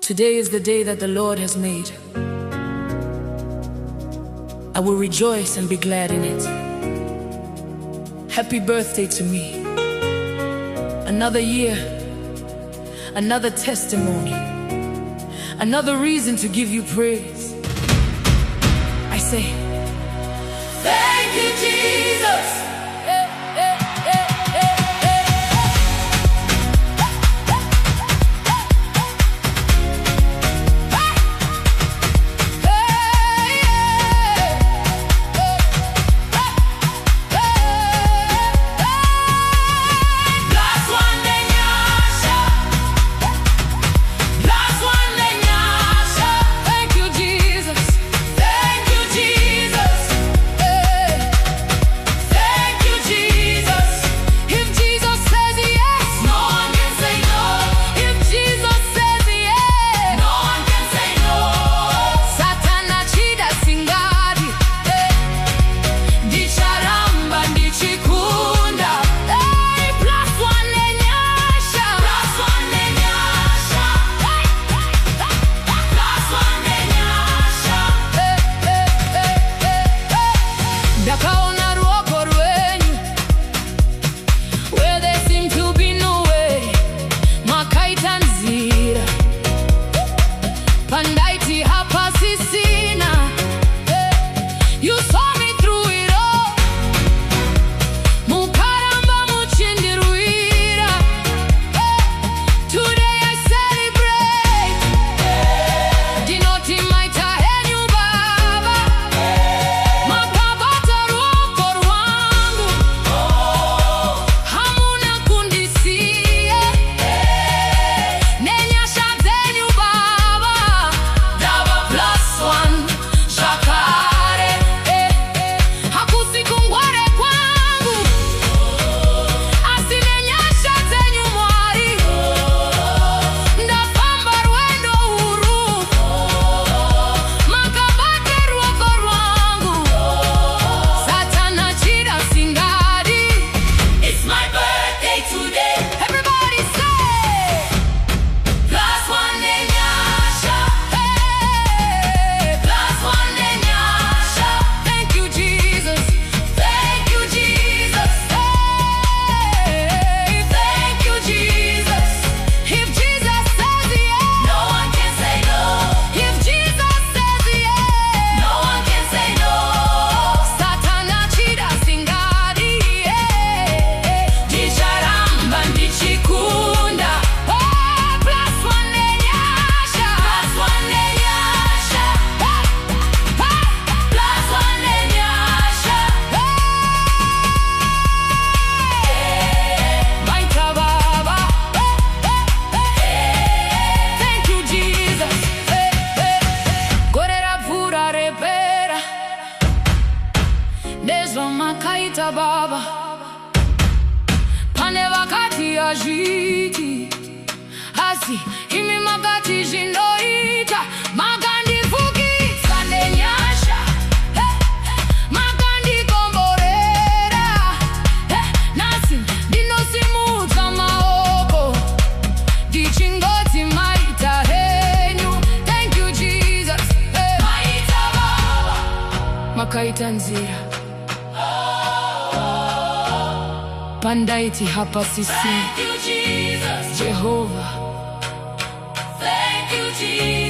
Today is the day that the Lord has made. I will rejoice and be glad in it. Happy birthday to me. Another year, another testimony, another reason to give you praise. I say, thank you, Jesus. Makaita baba pane wakati ya jiti hasi imi makati jindoita makandi fuki Nenyasha makandi komborera nasi dino simu tamaoko dichingoti maita henyu. Thank you Jesus. Maita baba makaita nzira pandaiti hapa sisi. Thank you, Jesus. Jehovah. Thank you, Jesus.